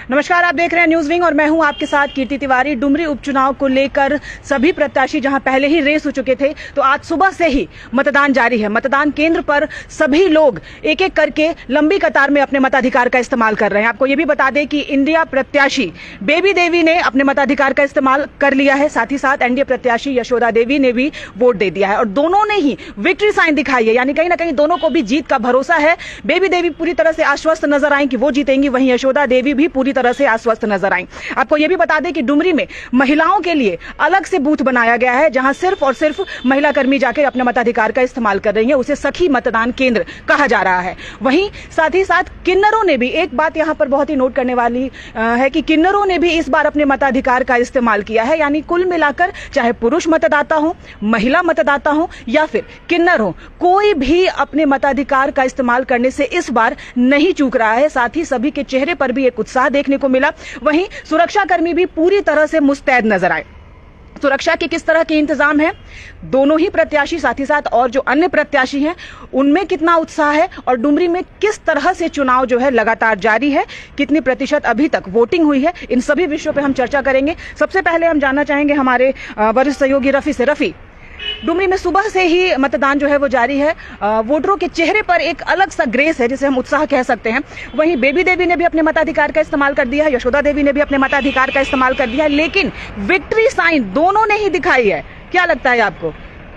नमस्कार, आप देख रहे हैं न्यूज विंग और मैं हूं आपके साथ कीर्ति तिवारी। डुमरी उपचुनाव को लेकर सभी प्रत्याशी जहां पहले ही रेस हो चुके थे, तो आज सुबह से ही मतदान जारी है। मतदान केंद्र पर सभी लोग एक एक करके लंबी कतार में अपने मताधिकार का इस्तेमाल कर रहे हैं। आपको यह भी बता दें कि इंडिया प्रत्याशी बेबी देवी ने अपने मताधिकार का इस्तेमाल कर लिया है, साथ ही साथ एनडीए प्रत्याशी यशोदा देवी ने भी वोट दे दिया है और दोनों ने ही विक्ट्री साइन दिखाई है, यानी कहीं ना कहीं दोनों को भी जीत का भरोसा है। बेबी देवी पूरी तरह से आश्वस्त नजर आई कि वो जीतेंगी, वहीं यशोदा देवी भी पूरी तरह से आश्वस्त नजर आई। आपको यह भी बता दें कि डुमरी में महिलाओं के लिए अलग से बूथ बनाया गया है, जहां सिर्फ और सिर्फ महिला कर्मी जाकर अपने मताधिकार का इस्तेमाल कर रही हैं। उसे सखी मतदान केंद्र कहा जा रहा है। वहीं साथ ही साथ किन्नरों ने भी, एक बात यहां पर बहुत ही नोट करने वाली है कि किन्नरों ने भी इस बार अपने मताधिकार का इस्तेमाल किया है, यानी कुल मिलाकर चाहे पुरुष मतदाता हो, महिला मतदाता हो या फिर किन्नर हो, कोई भी अपने मताधिकार का इस्तेमाल करने से इस बार नहीं चूक रहा है। साथ ही सभी के चेहरे पर भी एक उत्साह देखने को मिला। वहीं सुरक्षाकर्मी भी पूरी तरह से मुस्तैद नजर आए। सुरक्षा के किस तरह के इंतजाम है, दोनों ही प्रत्याशी साथ ही साथ और जो अन्य प्रत्याशी हैं उनमें कितना उत्साह है और डुमरी में किस तरह से चुनाव जो है लगातार जारी है, कितनी प्रतिशत अभी तक वोटिंग हुई है, इन सभी विषयों पे हम चर्चा करेंगे। सबसे पहले हम जानना चाहेंगे हमारे वरिष्ठ सहयोगी रफी से। रफी, डुमरी में सुबह से ही मतदान जो है वो जारी है। वोटरों के चेहरे पर एक अलग सा ग्रेस है, जिसे हम उत्साह कह सकते हैं। वहीं बेबी देवी ने भी अपने मताधिकार का इस्तेमाल कर दिया है, यशोदा देवी ने भी अपने मताधिकार का इस्तेमाल कर दिया है, लेकिन विक्ट्री साइन दोनों ने ही दिखाई है। क्या लगता है आपको,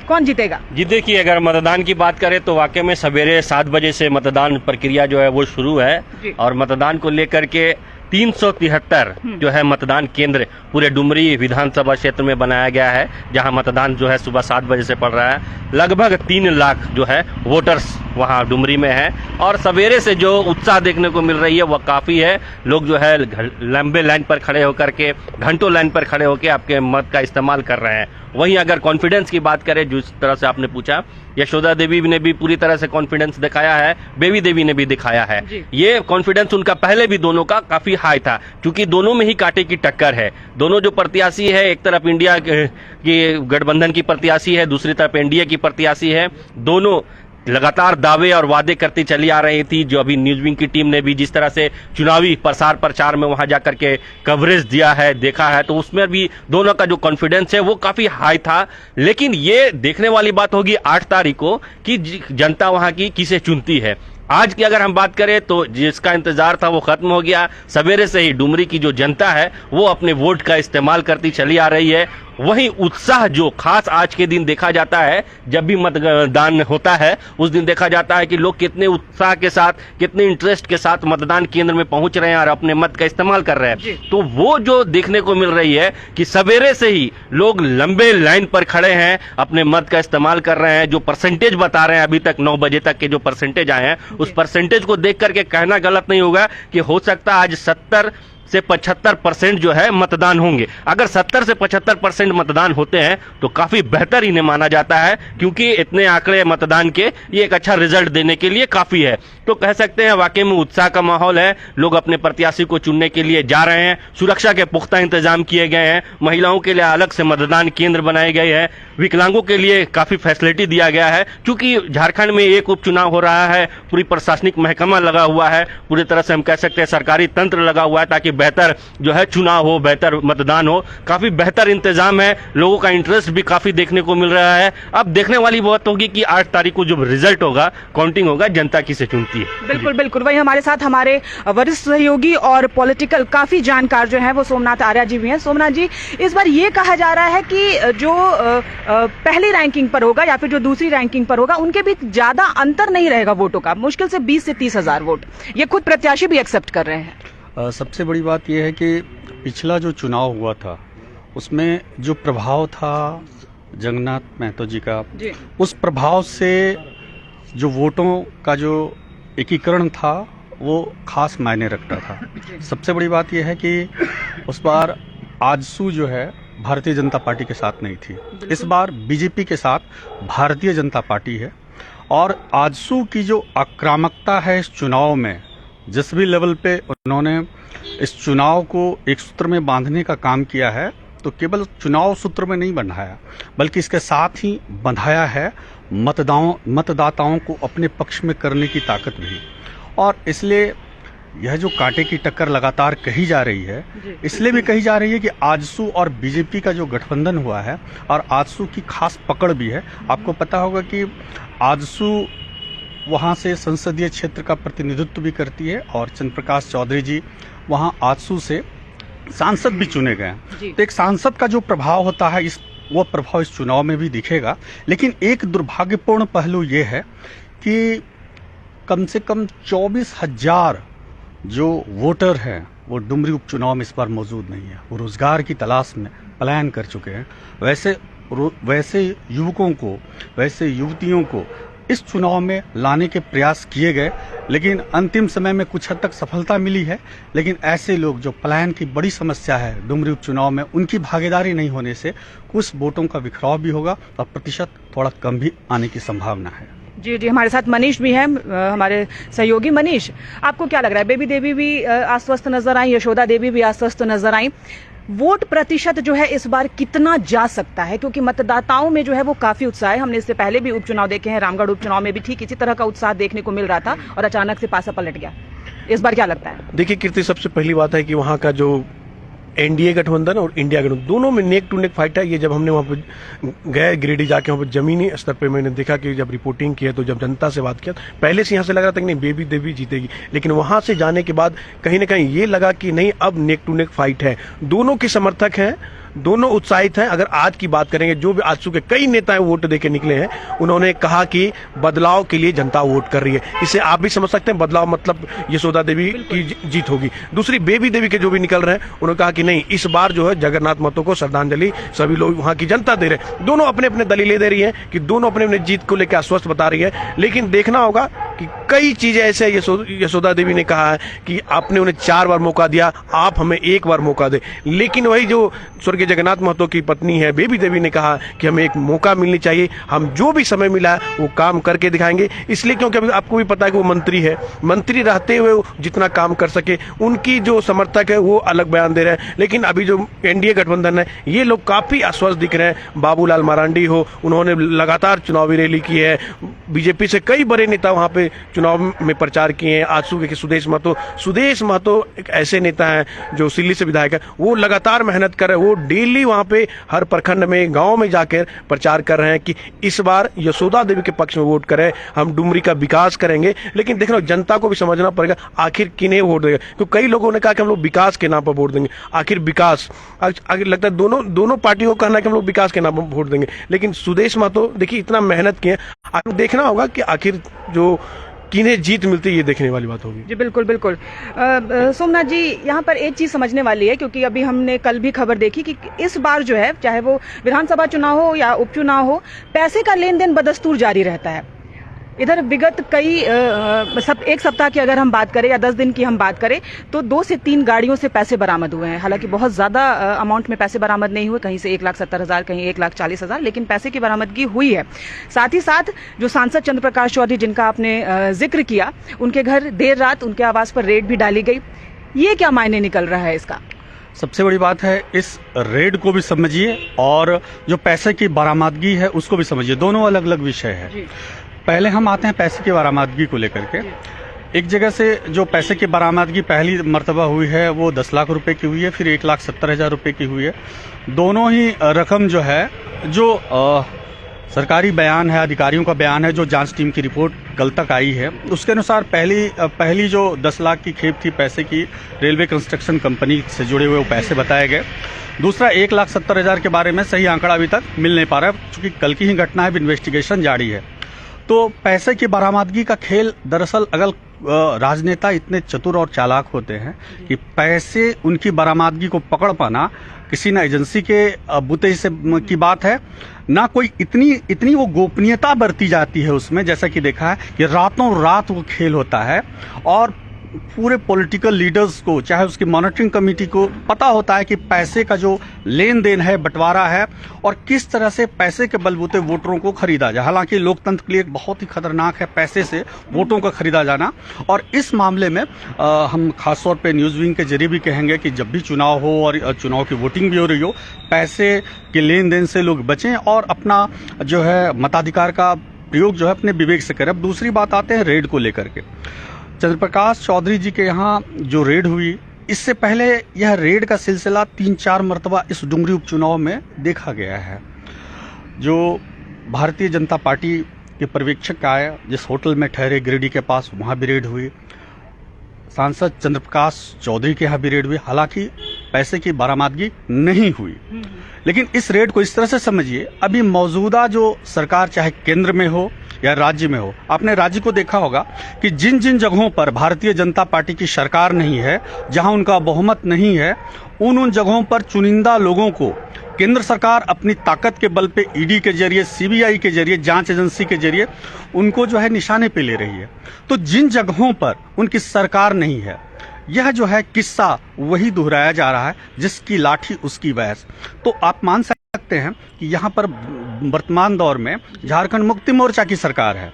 कौन जीतेगा? जी देखिए, अगर मतदान की बात करें तो वाकई में सवेरे 7 बजे से मतदान प्रक्रिया जो है वो शुरू है और मतदान को लेकर के 373 जो है मतदान केंद्र पूरे डुमरी विधानसभा क्षेत्र में बनाया गया है, जहां मतदान जो है सुबह 7 बजे से पड़ रहा है। लगभग 3 लाख जो है वोटर्स वहां डुमरी में है और सवेरे से जो उत्साह देखने को मिल रही है वह काफी है। लोग जो है लंबे लाइन पर खड़े होकर के, घंटों लाइन पर खड़े होकर आपके मत का इस्तेमाल कर रहे हैं। वहीं अगर कॉन्फिडेंस की बात करें, जिस तरह से आपने पूछा, यशोदा देवी ने भी पूरी तरह से कॉन्फिडेंस दिखाया है, बेबी देवी ने भी दिखाया है। ये कॉन्फिडेंस उनका पहले भी दोनों का काफी हाई था, क्योंकि दोनों में ही कांटे की टक्कर है। दोनों जो प्रत्याशी है, एक तरफ इंडिया की गठबंधन की प्रत्याशी है, दूसरी तरफ एनडीए की प्रत्याशी है। दोनों लगातार दावे और वादे करती चली आ रही थी। जो अभी न्यूज विंग की टीम ने भी जिस तरह से चुनावी प्रसार प्रचार में वहां जाकर के कवरेज दिया है, देखा है, तो उसमें भी दोनों का जो कॉन्फिडेंस है वो काफी हाई था। लेकिन ये देखने वाली बात होगी 8 तारीख को कि जनता वहां की किसे चुनती है। आज की अगर हम बात करें तो जिसका इंतजार था वो खत्म हो गया। सवेरे से ही डुमरी की जो जनता है वो अपने वोट का इस्तेमाल करती चली आ रही है। वहीं उत्साह जो खास आज के दिन देखा जाता है, जब भी मतदान होता है उस दिन देखा जाता है कि लोग कितने उत्साह के साथ, कितने इंटरेस्ट के साथ मतदान केंद्र में पहुंच रहे हैं और अपने मत का इस्तेमाल कर रहे हैं। तो वो जो देखने को मिल रही है कि सवेरे से ही लोग लंबे लाइन पर खड़े हैं, अपने मत का इस्तेमाल कर रहे हैं। जो परसेंटेज बता रहे हैं अभी तक 9 बजे तक के जो परसेंटेज आए हैं, उस परसेंटेज को देख करके कहना गलत नहीं होगा कि हो सकता है आज 70 से 75% जो है मतदान होंगे। अगर 70 से 75% मतदान होते हैं तो काफी बेहतर इन्हें माना जाता है, क्योंकि इतने आंकड़े मतदान के ये एक अच्छा रिजल्ट देने के लिए काफी है। तो कह सकते हैं वाकई में उत्साह का माहौल है। लोग अपने प्रत्याशी को चुनने के लिए जा रहे हैं। सुरक्षा के पुख्ता इंतजाम किए गए हैं। महिलाओं के लिए अलग से मतदान केंद्र बनाए गए हैं। विकलांगों के लिए काफी फैसिलिटी दिया गया है, क्योंकि झारखंड में एक उपचुनाव हो रहा है। पूरी प्रशासनिक महकमा लगा हुआ है, पूरी तरह से हम कह सकते हैं सरकारी तंत्र लगा हुआ है, ताकि बेहतर जो है चुनाव हो, बेहतर मतदान हो। काफी बेहतर इंतजाम है। लोगों का इंटरेस्ट भी काफी देखने को मिल रहा है। अब देखने वाली बात होगी कि 8 तारीख को जो रिजल्ट होगा, काउंटिंग होगा, जनता किसे चुनती है। बिल्कुल बिल्कुल। वही हमारे साथ हमारे वरिष्ठ सहयोगी और पॉलिटिकल काफी जानकार जो है वो सोमनाथ आर्या जी भी हैं। सोमनाथ जी, इस बार ये कहा जा रहा है कि जो पहली रैंकिंग पर होगा या फिर जो दूसरी रैंकिंग पर होगा, उनके बीच ज्यादा अंतर नहीं रहेगा वोटों का, मुश्किल से 20 से 30 हजार वोट। ये खुद प्रत्याशी भी एक्सेप्ट कर रहे हैं। सबसे बड़ी बात यह है कि पिछला जो चुनाव हुआ था उसमें जो प्रभाव था जगन्नाथ महतो जी का, उस प्रभाव से जो वोटों का जो एकीकरण था वो खास मायने रखता था। सबसे बड़ी बात यह है कि उस बार आजसू जो है भारतीय जनता पार्टी के साथ नहीं थी। इस बार बीजेपी के साथ भारतीय जनता पार्टी है और आजसू की जो आक्रामकता है इस चुनाव में, जिस भी लेवल पे उन्होंने इस चुनाव को एक सूत्र में बांधने का काम किया है, तो केवल चुनाव सूत्र में नहीं बंधाया, बल्कि इसके साथ ही बंधाया है मतदाताओं को अपने पक्ष में करने की ताकत भी। और इसलिए यह जो कांटे की टक्कर लगातार कही जा रही है, इसलिए भी कही जा रही है कि आजसू और बीजेपी का जो गठबंधन हुआ है, और आजसू की खास पकड़ भी है। आपको पता होगा कि आजसू वहाँ से संसदीय क्षेत्र का प्रतिनिधित्व भी करती है, और चंद्र प्रकाश चौधरी जी वहाँ आजसू से सांसद भी चुने गए हैं। तो एक सांसद का जो प्रभाव होता है, वो प्रभाव इस चुनाव में भी दिखेगा। लेकिन एक दुर्भाग्यपूर्ण पहलू ये है कि कम से कम 24,000 जो वोटर हैं वो डुमरी उपचुनाव में इस बार मौजूद नहीं है। वो रोजगार की तलाश में पलायन कर चुके हैं। वैसे युवकों को, वैसे युवतियों को इस चुनाव में लाने के प्रयास किए गए, लेकिन अंतिम समय में कुछ हद तक सफलता मिली है। लेकिन ऐसे लोग जो पलायन की बड़ी समस्या है डुमरी उपचुनाव में, उनकी भागीदारी नहीं होने से कुछ वोटों का बिखराव भी होगा और प्रतिशत थोड़ा कम भी आने की संभावना है। जी जी, हमारे साथ मनीष भी हैं, हमारे सहयोगी। मनीष, आपको क्या लग रहा है? बेबी देवी भी आश्वस्त नजर आई, यशोदा देवी भी आश्वस्त नजर आई। वोट प्रतिशत जो है इस बार कितना जा सकता है? क्योंकि मतदाताओं में जो है वो काफी उत्साह है। हमने इससे पहले भी उपचुनाव देखे हैं, रामगढ़ उपचुनाव में भी ठीक इसी तरह का उत्साह देखने को मिल रहा था और अचानक से पासा पलट गया। इस बार क्या लगता है? देखिए कीर्ति, सबसे पहली बात है कि वहाँ का जो एनडीए गठबंधन और इंडिया गठबंधन दोनों में नेक टू नेक फाइट है। ये जब हमने वहाँ पे गए गिरिडीह जाके, वहाँ पे जमीनी स्तर पे मैंने देखा कि जब रिपोर्टिंग की है, तो जब जनता से बात किया, पहले से यहाँ से लग रहा था कि नहीं बेबी देवी जीतेगी, लेकिन वहाँ से जाने के बाद कहीं ना कहीं ये लगा कि नहीं, अब नेक टू नेक फाइट है। दोनों के समर्थक हैं, दोनों उत्साहित हैं। अगर आज की बात करेंगे, जो भी आजसू के कई नेताएं वोट देके निकले हैं, उन्होंने कहा कि बदलाव के लिए जनता वोट कर रही है। इससे आप भी समझ सकते हैं बदलाव मतलब यशोदा देवी की जीत होगी। दूसरी बेबी देवी के जो भी निकल रहे हैं, उन्होंने कहा कि नहीं, इस बार जो है जगन्नाथ महतो को श्रद्धांजलि सभी लोग वहां की जनता दे रहे हैं। दोनों अपने अपने दलीलें दे रही है कि दोनों अपने अपने जीत को लेकर आश्वस्त बता रही है। लेकिन देखना होगा कि कई चीजें ऐसे यशोदा देवी ने कहा है कि आपने उन्हें 4 बार मौका दिया, आप हमें 1 बार मौका दे। लेकिन वही जो स्वर्गीय जगन्नाथ महतो की पत्नी है बेबी देवी ने कहा कि हमें एक मौका मिलनी चाहिए, हम जो भी समय मिला है वो काम करके दिखाएंगे। इसलिए क्योंकि अभी आपको भी पता है कि वो मंत्री है, मंत्री रहते हुए जितना काम कर सके, उनकी जो समर्थक है वो अलग बयान दे रहे हैं। लेकिन अभी जो एनडीए गठबंधन है, ये लोग काफी आश्वस्त दिख रहे हैं। बाबूलाल मरांडी हो, उन्होंने लगातार चुनावी रैली की है। बीजेपी से कई बड़े नेता वहां पे चुनाव में प्रचार किए हैं। आजसू के सुदेश महतो एक ऐसे नेता हैं जो सिल्ली से विधायक है, वो लगातार मेहनत कर रहे हैं। वो डेली वहां पे हर प्रखंड में, गांव में जाकर प्रचार कर रहे हैं कि इस बार यशोदा देवी के पक्ष में वोट करें, हम डुमरी का विकास करेंगे। लेकिन देखना, जनता को भी समझना पड़ेगा आखिर किन्हें वोट देगा। क्योंकि कई लोगों ने कहा कि हम लोग विकास के नाम पर वोट देंगे। आखिर विकास, आगे लगता है दोनों पार्टियों को कहना है कि हम लोग विकास के नाम पर वोट देंगे। लेकिन सुदेश महतो देखिए इतना मेहनत किए, आपको देखना होगा कि आखिर जो किन्हें जीत मिलती है, ये देखने वाली बात होगी। जी बिल्कुल बिल्कुल। सोमनाथ जी, यहाँ पर एक चीज समझने वाली है, क्योंकि अभी हमने कल भी खबर देखी कि इस बार जो है, चाहे वो विधानसभा चुनाव हो या उपचुनाव हो, पैसे का लेन देन बदस्तूर जारी रहता है। इधर विगत कई एक सप्ताह की अगर हम बात करें या 10 दिन की हम बात करें, तो 2 से 3 गाड़ियों से पैसे बरामद हुए हैं। हालांकि बहुत ज्यादा अमाउंट में पैसे बरामद नहीं हुए, कहीं से 1,70,000, कहीं 1,40,000, लेकिन पैसे की बरामदगी हुई है। साथ ही साथ जो सांसद चंद्र प्रकाश चौधरी, जिनका आपने जिक्र किया, उनके घर देर रात उनके आवास पर रेड भी डाली गई। ये क्या मायने निकल रहा है इसका? सबसे बड़ी बात है, इस रेड को भी समझिए और जो पैसे की बरामदगी है उसको भी समझिए। दोनों अलग अलग विषय है। पहले हम आते हैं पैसे की बरामदगी को लेकर के। एक जगह से जो पैसे की बरामदगी पहली मर्तबा हुई है वो 10 लाख रुपए की हुई है, फिर 1,70,000 रुपए की हुई है। दोनों ही रकम जो है, जो सरकारी बयान है, अधिकारियों का बयान है, जो जांच टीम की रिपोर्ट कल तक आई है, उसके अनुसार पहली जो 10 लाख की खेप थी पैसे की, रेलवे कंस्ट्रक्शन कंपनी से जुड़े हुए वो पैसे बताए गए। दूसरा 1,70,000 के बारे में सही आंकड़ा अभी तक मिल नहीं पा रहा है, क्योंकि कल की ही घटना है, इन्वेस्टिगेशन जारी है। तो पैसे की बरामदगी का खेल, दरअसल अगर राजनेता इतने चतुर और चालाक होते हैं कि पैसे, उनकी बरामदगी को पकड़ पाना किसी ना एजेंसी के बुते से की बात है, ना कोई इतनी वो गोपनीयता बरती जाती है उसमें, जैसा कि देखा है कि रातों रात वो खेल होता है और पूरे पॉलिटिकल लीडर्स को, चाहे उसकी मॉनिटरिंग कमेटी को पता होता है कि पैसे का जो लेन देन है, बंटवारा है, और किस तरह से पैसे के बलबूते वोटरों को खरीदा जाए। हालांकि लोकतंत्र के लिए बहुत ही खतरनाक है पैसे से वोटों का खरीदा जाना। और इस मामले में हम खासतौर पे न्यूज विंग के जरिए भी कहेंगे कि जब भी चुनाव हो और चुनाव की वोटिंग भी हो रही हो, पैसे के लेन देन से लोग बचें और अपना जो है मताधिकार का प्रयोग जो है अपने विवेक से करें। अब दूसरी बात आते हैं रेड को लेकर के। चंद्रप्रकाश चौधरी जी के यहाँ जो रेड हुई, इससे पहले यह रेड का सिलसिला 3-4 मरतबा इस डुमरी उपचुनाव में देखा गया है। जो भारतीय जनता पार्टी के पर्यवेक्षक आए, जिस होटल में ठहरे गिरिडीह के पास, वहाँ भी रेड हुई। सांसद चंद्रप्रकाश चौधरी के यहाँ भी रेड हुई। हालांकि पैसे की बरामदगी नहीं हुई, लेकिन इस रेड को इस तरह से समझिए, अभी मौजूदा जो सरकार चाहे केंद्र में हो या राज्य में हो, आपने राज्य को देखा होगा कि जिन जिन जगहों पर भारतीय जनता पार्टी की सरकार नहीं है, जहां उनका बहुमत नहीं है, उन जगहों पर चुनिंदा लोगों को केंद्र सरकार अपनी ताकत के बल पे ईडी के जरिए, सीबीआई के जरिए, जांच एजेंसी के जरिए उनको जो है निशाने पे ले रही है। तो जिन जगहों पर उनकी सरकार नहीं है, यह जो है किस्सा वही दोहराया जा रहा है, जिसकी लाठी उसकी भैंस। तो आप मान सकते हैं कि यहाँ पर वर्तमान दौर में झारखंड मुक्ति मोर्चा की सरकार है,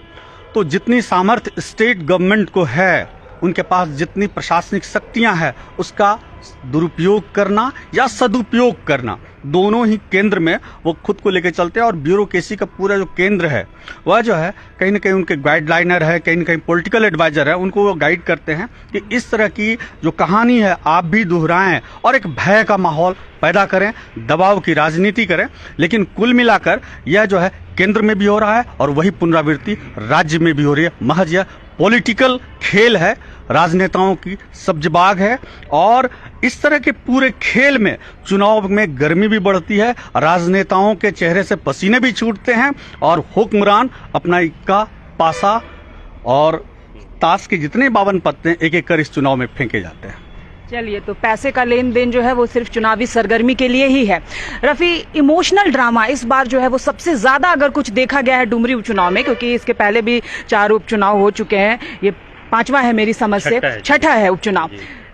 तो जितनी सामर्थ्य स्टेट गवर्नमेंट को है, उनके पास जितनी प्रशासनिक शक्तियां हैं, उसका दुरुपयोग करना या सदुपयोग करना, दोनों ही केंद्र में वो खुद को लेकर चलते हैं। और ब्यूरोक्रेसी का पूरा जो केंद्र है, वह जो है कहीं ना कहीं उनके गाइडलाइनर है, कहीं ना कहीं पॉलिटिकल एडवाइजर है, उनको वो गाइड करते हैं कि इस तरह की जो कहानी है आप भी दोहराएं और एक भय का माहौल पैदा करें, दबाव की राजनीति करें। लेकिन कुल मिलाकर यह जो है केंद्र में भी हो रहा है और वही पुनरावृत्ति राज्य में भी हो रही है। महज यह पॉलिटिकल खेल है, राजनेताओं की सब्जबाग है, और इस तरह के पूरे खेल में चुनाव में गर्मी भी बढ़ती है, राजनेताओं के चेहरे से पसीने भी छूटते हैं, और हुक्मरान अपना इक्का, पासा और ताश के जितने 52 पत्ते एक एक कर इस चुनाव में फेंके जाते हैं। चलिए, तो पैसे का लेन देन जो है वो सिर्फ चुनावी सरगर्मी के लिए ही है। रफी, इमोशनल ड्रामा इस बार जो है वो सबसे ज्यादा अगर कुछ देखा गया है डुमरी उपचुनाव में, क्योंकि इसके पहले भी 4 उपचुनाव हो चुके हैं, ये 5वां है मेरी समझ से, 6ठा है उपचुनाव,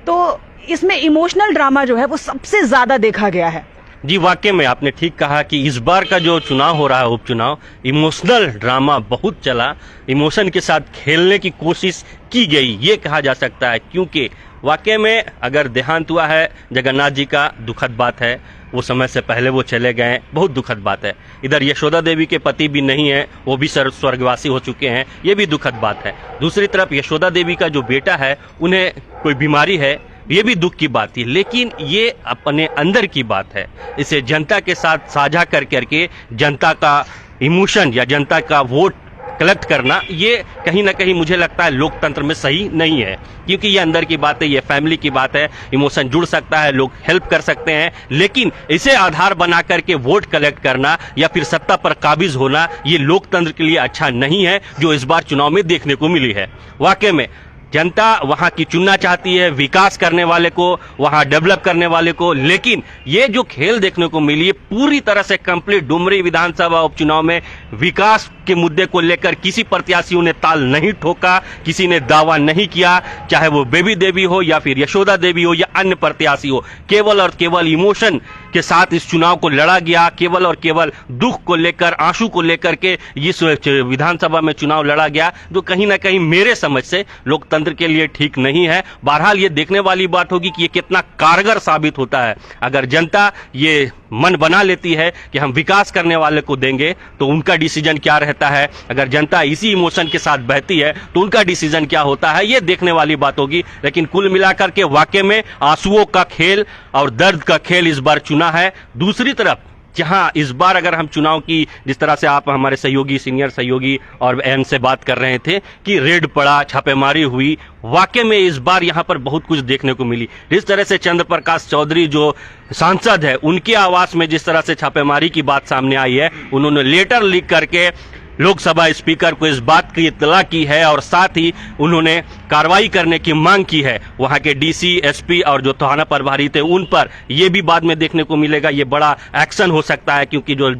तो इसमें इमोशनल ड्रामा जो है वो सबसे ज्यादा देखा गया है। जी, वाकई में आपने ठीक कहा कि इस बार का जो चुनाव हो रहा है, उपचुनाव, इमोशनल ड्रामा बहुत चला, इमोशन के साथ खेलने की कोशिश की गई, ये कहा जा सकता है। क्योंकि वाकई में अगर देहांत हुआ है जगन्नाथ जी का, दुखद बात है, वो समय से पहले वो चले गए, बहुत दुखद बात है। इधर यशोदा देवी के पति भी नहीं है, वो भी स्वर्गवासी हो चुके हैं, ये भी दुखद बात है। दूसरी तरफ यशोदा देवी का जो बेटा है, उन्हें कोई बीमारी है, ये भी दुख की बात थी। लेकिन ये अपने अंदर की बात है, इसे जनता के साथ साझा कर करके जनता का इमोशन या जनता का वोट कलेक्ट करना, ये कहीं ना कहीं मुझे लगता है लोकतंत्र में सही नहीं है। क्योंकि ये अंदर की बात है, ये फैमिली की बात है, इमोशन जुड़ सकता है, लोग हेल्प कर सकते हैं, लेकिन इसे आधार बना करके वोट कलेक्ट करना या फिर सत्ता पर काबिज होना, ये लोकतंत्र के लिए अच्छा नहीं है, जो इस बार चुनाव में देखने को मिली है। वाकई में जनता वहां की चुनना चाहती है, विकास करने वाले को, वहां डेवलप करने वाले को, लेकिन ये जो खेल देखने को मिली है पूरी तरह से कंप्लीट डुमरी विधानसभा उपचुनाव में विकास के मुद्दे को लेकर किसी प्रत्याशियों ने ताल नहीं ठोका, किसी ने दावा नहीं किया, चाहे वो बेबी देवी हो या फिर यशोदा देवी हो या अन्य प्रत्याशी हो, केवल और केवल इमोशन के साथ इस चुनाव को लड़ा गया, केवल और केवल दुख को लेकर, आंसू को लेकर के इस विधानसभा में चुनाव लड़ा गया, जो कहीं ना कहीं मेरे समझ से लोकतंत्र के लिए ठीक नहीं है। बहरहाल ये देखने वाली बात होगी कि ये कितना कारगर साबित होता है। अगर जनता ये मन बना लेती है कि हम विकास करने वाले को देंगे, तो उनका डिसीजन क्या रहता है, अगर जनता इसी इमोशन के साथ बहती है तो उनका डिसीजन क्या होता है, ये देखने वाली बात होगी। लेकिन कुल मिलाकर के वाकई में आंसुओं का खेल और दर्द का खेल इस बार चुना है। दूसरी तरफ जहां इस बार अगर हम चुनाव की, जिस तरह से आप हमारे सहयोगी, सीनियर सहयोगी और एन से बात कर रहे थे कि रेड पड़ा, छापेमारी हुई, वाकई में इस बार यहां पर बहुत कुछ देखने को मिली। जिस तरह से चंद्र प्रकाश चौधरी जो सांसद है, उनके आवास में जिस तरह से छापेमारी की बात सामने आई है, उन्होंने लेटर लिख करके लोकसभा स्पीकर को इस बात की इत्तला की है और साथ ही उन्होंने कार्रवाई करने की मांग की है। वहां के डीसी, एसपी और जो थाना प्रभारी थे उन पर यह भी बाद में देखने को मिलेगा, ये बड़ा एक्शन हो सकता है, क्योंकि जो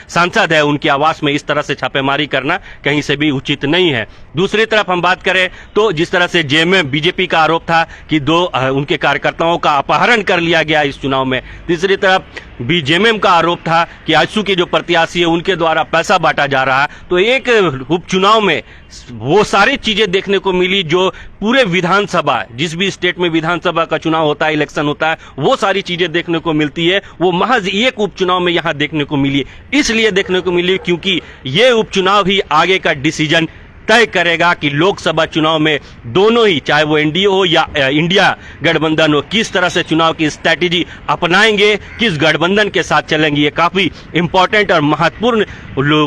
सांसद है उनके आवास में इस तरह से छापेमारी करना कहीं से भी उचित नहीं है। दूसरी तरफ हम बात करें तो जिस तरह से जेएमएम बीजेपी का आरोप था कि 2 उनके कार्यकर्ताओं का अपहरण कर लिया गया इस चुनाव में, तीसरी तरफ बीजेएमएम का आरोप था कि आजसू के जो प्रत्याशी है उनके द्वारा पैसा बांटा जा रहा है। तो एक उपचुनाव में वो सारी चीजें देखने को मिली जो पूरे विधानसभा, जिस भी स्टेट में विधानसभा का चुनाव होता है, इलेक्शन होता है, वो सारी चीजें देखने को मिलती है, वो महज एक उपचुनाव में यहां देखने को मिली। इसलिए देखने को मिली क्योंकि ये उपचुनाव ही आगे का डिसीजन तय करेगा कि लोकसभा चुनाव में दोनों ही, चाहे वो एनडीए हो या इंडिया गठबंधन हो, किस तरह से चुनाव की स्ट्रैटेजी अपनाएंगे, किस गठबंधन के साथ चलेंगे। ये काफी इंपॉर्टेंट और महत्वपूर्ण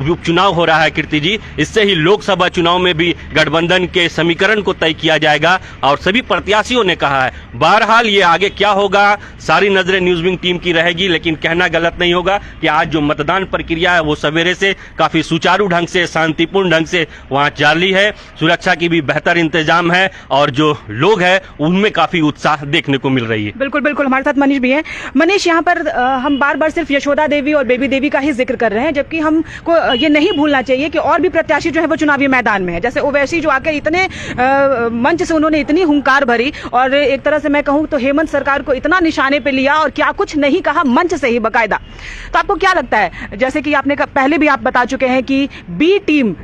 उपचुनाव हो रहा है कीर्ति जी। इससे ही लोकसभा चुनाव में भी गठबंधन के समीकरण को तय किया जाएगा और सभी प्रत्याशियों ने कहा है। बहरहाल ये आगे क्या होगा, सारी नजरें न्यूज़विंग टीम की रहेगी, लेकिन कहना गलत नहीं होगा कि आज जो मतदान प्रक्रिया है वो सवेरे से काफी सुचारू ढंग से, शांतिपूर्ण ढंग से वहां जारी है। सुरक्षा की भी बेहतर इंतजाम है और जो लोग हैं उनमें काफी उत्साह देखने को मिल रही है। बिल्कुल बिल्कुल, हमारे साथ मनीष भी हैं। मनीष, यहाँ पर हम बार बार सिर्फ यशोदा देवी और बेबी देवी का ही जिक्र कर रहे हैं, जबकि हमको ये नहीं भूलना चाहिए कि और भी प्रत्याशी जो है वो चुनावी मैदान में है। जैसे ओवैसी जो आकर इतने मंच से उन्होंने इतनी हुंकार भरी और एक तरह से मैं कहूं तो हेमंत सरकार को इतना निशाने पे लिया और क्या कुछ नहीं कहा मंच से ही बकायदा। तो आपको क्या लगता है, जैसे कि आपने पहले भी आप बता चुके हैं कि बी टीम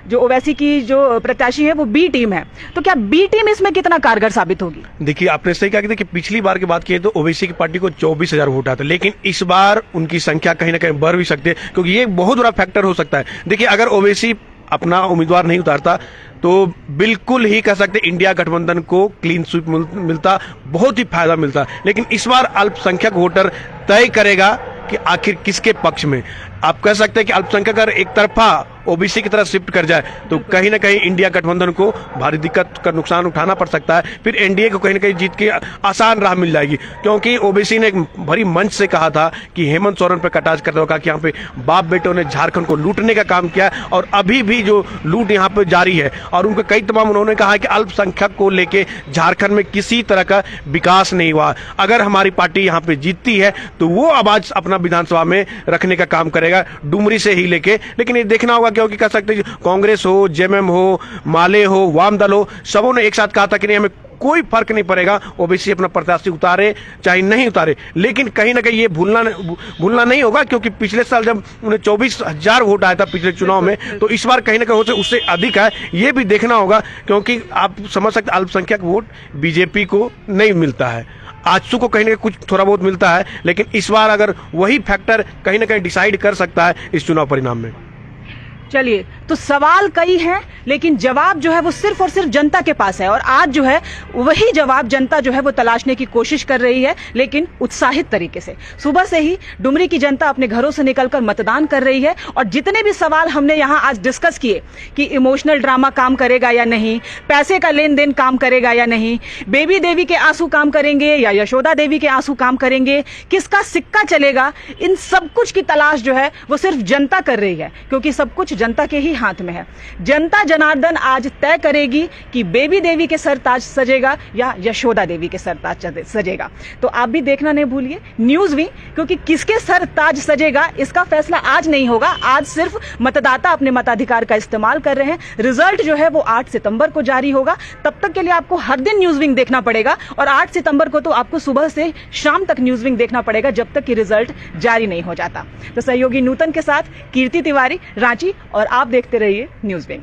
जो ओवैसी की जो प्रत्याशी है वो बी टीम है, तो क्या बी टीम इसमें कितना कारगर साबित होगी? देखिए, आपने सही कहा कि देखिए पिछली बार की बात की तो ओवैसी की पार्टी को 24,000 वोट आते, लेकिन इस बार उनकी संख्या कहीं ना कहीं बढ़ भी सकती है, क्योंकि ये एक बहुत बड़ा फैक्टर हो सकता है। देखिए, अगर ओवैसी अपना उम्मीदवार नहीं उतारता तो बिल्कुल ही कह सकते इंडिया गठबंधन को क्लीन स्वीप मिलता, बहुत ही फायदा मिलता। लेकिन इस बार अल्पसंख्यक वोटर तय करेगा कि आखिर किसके पक्ष में। आप कह सकते हैं कि अल्पसंख्यक अगर एक तरफा ओबीसी की तरफ शिफ्ट कर जाए तो कहीं ना कहीं इंडिया गठबंधन को भारी दिक्कत का नुकसान उठाना पड़ सकता है। फिर एनडीए को कहीं ना कहीं जीत की आसान राह मिल जाएगी, क्योंकि ओबीसी ने एक भरी मंच से कहा था कि हेमंत सोरेन पर कटाक्ष करते हुए कहा कि यहाँ पे बाप बेटों ने झारखंड को लूटने का काम किया और अभी भी जो लूट यहाँ पे जारी है। और उनके कई तमाम उन्होंने कहा कि अल्पसंख्यक को लेके झारखंड में किसी तरह का विकास नहीं हुआ। अगर हमारी पार्टी यहाँ पे जीतती है तो वो आवाज अपना विधानसभा में रखने का काम करेगा, डुमरी से ही लेके। लेकिन ये देखना होगा, क्योंकि कह सकते हैं कांग्रेस हो, जेएमएम हो, माले हो, वाम दल हो, सबों ने एक साथ कहा था कि नहीं, हमें कोई फर्क नहीं पड़ेगा ओबीसी अपना प्रत्याशी उतारे चाहे नहीं उतारे। लेकिन कहीं ना कहीं ये भूलना नहीं होगा, क्योंकि पिछले साल जब उन्हें 24,000 वोट आया था पिछले चुनाव में, तो इस बार कहीं ना कहीं उससे अधिक है। ये भी देखना होगा, क्योंकि आप समझ सकते अल्पसंख्यक वोट बीजेपी को नहीं मिलता है, आजसू को कहीं ना कहीं कुछ थोड़ा बहुत मिलता है। लेकिन इस बार अगर वही फैक्टर कहीं ना कहीं डिसाइड कर सकता है इस चुनाव परिणाम में। चलिए, तो सवाल कई हैं लेकिन जवाब जो है वो सिर्फ और सिर्फ जनता के पास है, और आज जो है वही जवाब जनता जो है वो तलाशने की कोशिश कर रही है, लेकिन उत्साहित तरीके से। सुबह से ही डुमरी की जनता अपने घरों से निकलकर मतदान कर रही है और जितने भी सवाल हमने यहाँ आज डिस्कस किए कि इमोशनल ड्रामा काम करेगा या नहीं, पैसे का लेन देन काम करेगा या नहीं, बेबी देवी के आंसू काम करेंगे या यशोदा देवी के आंसू काम करेंगे, किसका सिक्का चलेगा, इन सब कुछ की तलाश जो है वो सिर्फ जनता कर रही है, क्योंकि सब कुछ जनता के ही हाथ में है। जनता जनार्दन आज तय करेगी कि बेबी देवी के सर ताज सजेगा या यशोदा देवी के सर ताज सजेगा। तो आप भी देखना नहीं भूलिए न्यूज़विंग, क्योंकि किसके सर ताज सजेगा इसका फैसला आज नहीं होगा। आज सिर्फ मतदाता अपने मताधिकार का इस्तेमाल कर रहे हैं। रिजल्ट जो है वो 8 सितंबर को जारी होगा। तब तक के लिए आपको हर दिन न्यूज़विंग देखना पड़ेगा, और 8 सितंबर को तो आपको सुबह से शाम तक न्यूज़विंग देखना पड़ेगा जब तक कि रिजल्ट जारी नहीं हो जाता। तो सहयोगी नूतन के साथ कीर्ति तिवारी, रांची, और आप देखते रहिए न्यूज़विंग।